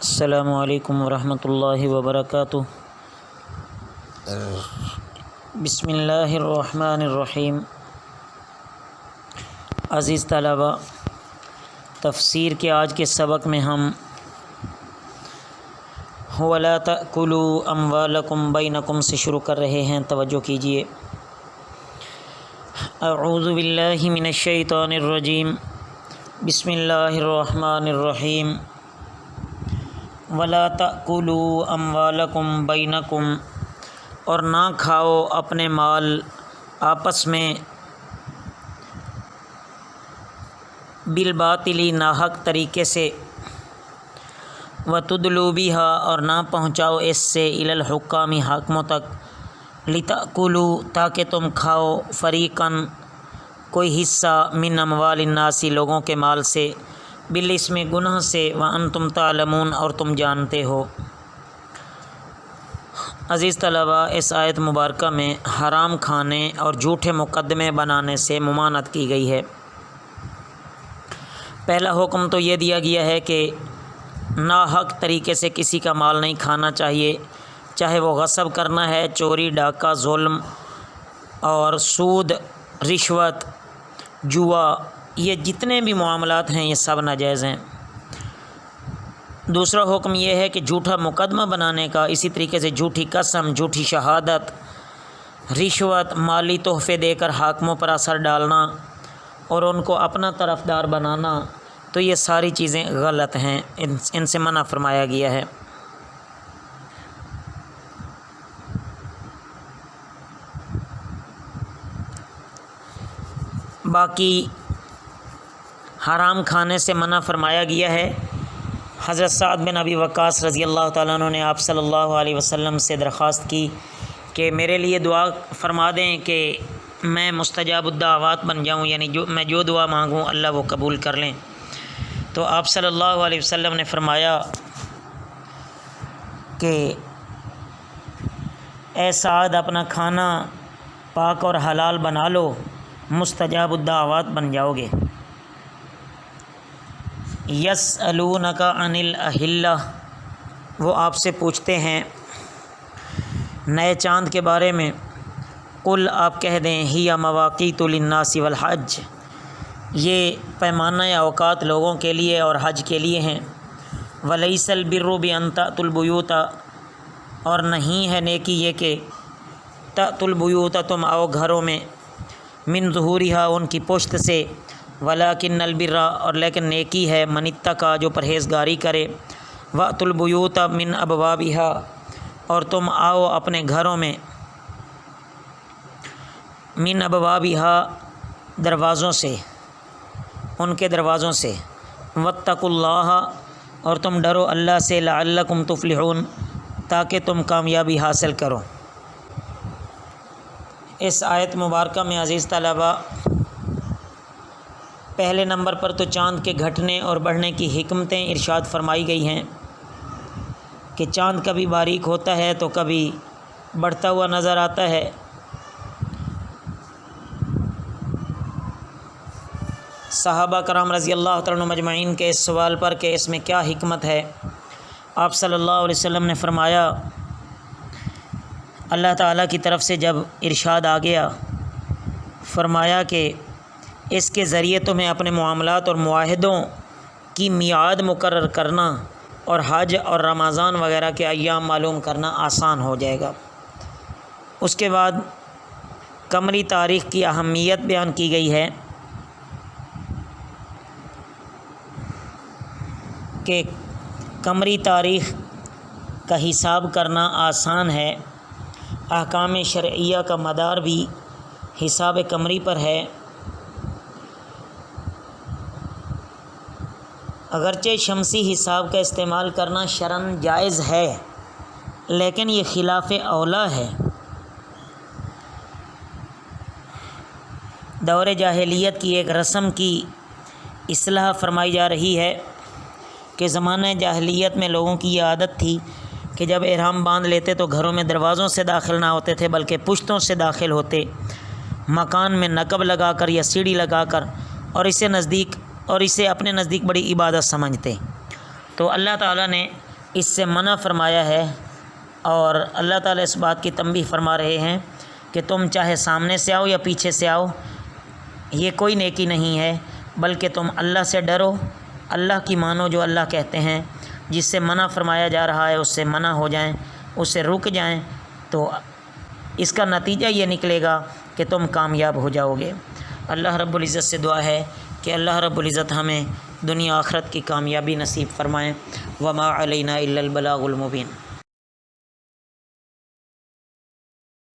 السلام علیکم ورحمۃ اللہ وبرکاتہ۔ بسم اللہ الرحمن الرحیم۔ عزیز طلبہ، تفسیر کے آج کے سبق میں ہم وَلَا تَأْكُلُوا أَمْوَالَكُمْ بَيْنَكُمْ سے شروع کر رہے ہیں، توجہ کیجیے۔ اعوذ باللہ من الشیطان الرجیم، بسم اللہ الرحمن الرحیم۔ وَلَا تَأْكُلُوا أَمْوَالَكُمْ بَيْنَكُمْ، اور نہ کھاؤ اپنے مال آپس میں، بالباطل، ناحق طریقے سے، وَتُدْلُوا بِهَا، اور نہ پہنچاؤ اس سے، إِلَى الْحُكَّامِ، حاکموں تک، لِتَأْكُلُوا، تاکہ تم کھاؤ، فَرِيقًا، کوئی حصہ، من اموال الناس، لوگوں کے مال سے، بالاسم، گناہ سے، وَأَنْتُمْ تَعْلَمُونَ، اور تم جانتے ہو۔ عزیز طلبہ، اس آیت مبارکہ میں حرام کھانے اور جھوٹے مقدمے بنانے سے ممانعت کی گئی ہے۔ پہلا حکم تو یہ دیا گیا ہے کہ ناحق طریقے سے کسی کا مال نہیں کھانا چاہیے، چاہے وہ غصب کرنا ہے، چوری، ڈاکہ، ظلم اور سود، رشوت، جوا، یہ جتنے بھی معاملات ہیں یہ سب ناجائز ہیں۔ دوسرا حکم یہ ہے کہ جھوٹا مقدمہ بنانے کا، اسی طریقے سے جھوٹی قسم، جھوٹی شہادت، رشوت، مالی تحفے دے کر حاکموں پر اثر ڈالنا اور ان کو اپنا طرفدار بنانا، تو یہ ساری چیزیں غلط ہیں، ان سے منع فرمایا گیا ہے۔ باقی حرام کھانے سے منع فرمایا گیا ہے۔ حضرت سعد بن ابی وقاص رضی اللہ تعالیٰ عنہ نے آپ صلی اللہ علیہ وسلم سے درخواست کی کہ میرے لیے دعا فرما دیں کہ میں مستجاب الدعوات بن جاؤں، یعنی میں جو دعا مانگوں اللہ وہ قبول کر لیں۔ تو آپ صلی اللہ علیہ وسلم نے فرمایا کہ اے سعد، اپنا کھانا پاک اور حلال بنا لو، مستجاب الدعوات بن جاؤ گے۔ یسألونک عن الاہلہ، وہ آپ سے پوچھتے ہیں نئے چاند کے بارے میں، قل، آپ کہہ دیں، ہی مواقیت للناس والحج، یہ پیمانہ اوقات لوگوں کے لیے اور حج کے لیے ہیں۔ ولیس البر بان تأتوا البیوت، اور نہیں ہے نیکی یہ کہ تأتوا البیوت، تم آؤ گھروں میں، من ظہورہا، ان کی پشت سے، ولکن البر، اور لیکن نیکی ہے، من اتقی، جو پرہیزگاری کرے، وأتوا البیوت من ابوابہا، اور تم آؤ اپنے گھروں میں، من ابوابہا، دروازوں سے، ان کے دروازوں سے، واتقوا اللہ، اور تم ڈرو اللہ سے، لعلکم تفلحون، تاکہ تم کامیابی حاصل کرو۔ اس آیت مبارکہ میں عزیز طلبہ، پہلے نمبر پر تو چاند کے گھٹنے اور بڑھنے کی حکمتیں ارشاد فرمائی گئی ہیں کہ چاند کبھی باریک ہوتا ہے تو کبھی بڑھتا ہوا نظر آتا ہے۔ صحابہ کرام رضی اللہ تعالیٰ عنہ مجمعین کے اس سوال پر کہ اس میں کیا حکمت ہے، آپ صلی اللہ علیہ وسلم نے فرمایا، اللہ تعالیٰ کی طرف سے جب ارشاد آ گیا، فرمایا کہ اس کے ذریعے تمہیں اپنے معاملات اور معاہدوں کی میعاد مقرر کرنا اور حج اور رمضان وغیرہ کے ایام معلوم کرنا آسان ہو جائے گا۔ اس کے بعد قمری تاریخ کی اہمیت بیان کی گئی ہے کہ قمری تاریخ کا حساب کرنا آسان ہے، احکام شرعیہ کا مدار بھی حساب قمری پر ہے۔ اگرچہ شمسی حساب کا استعمال کرنا شرعاً جائز ہے، لیکن یہ خلاف اولیٰ ہے۔ دور جاہلیت کی ایک رسم کی اصلاح فرمائی جا رہی ہے کہ زمانہ جاہلیت میں لوگوں کی یہ عادت تھی کہ جب احرام باندھ لیتے تو گھروں میں دروازوں سے داخل نہ ہوتے تھے بلکہ پشتوں سے داخل ہوتے، مکان میں نقب لگا کر یا سیڑھی لگا کر، اور اسے اپنے نزدیک بڑی عبادت سمجھتے۔ تو اللہ تعالیٰ نے اس سے منع فرمایا ہے، اور اللہ تعالیٰ اس بات کی تنبیہ فرما رہے ہیں کہ تم چاہے سامنے سے آؤ یا پیچھے سے آؤ، یہ کوئی نیکی نہیں ہے، بلکہ تم اللہ سے ڈرو، اللہ کی مانو جو اللہ کہتے ہیں، جس سے منع فرمایا جا رہا ہے اس سے منع ہو جائیں، اس سے رک جائیں، تو اس کا نتیجہ یہ نکلے گا کہ تم کامیاب ہو جاؤ گے۔ اللہ رب العزت سے دعا ہے کہ اللہ رب العزت ہمیں دنیا آخرت کی کامیابی نصیب فرمائیں۔ وما علینا الا البلاغ المبین۔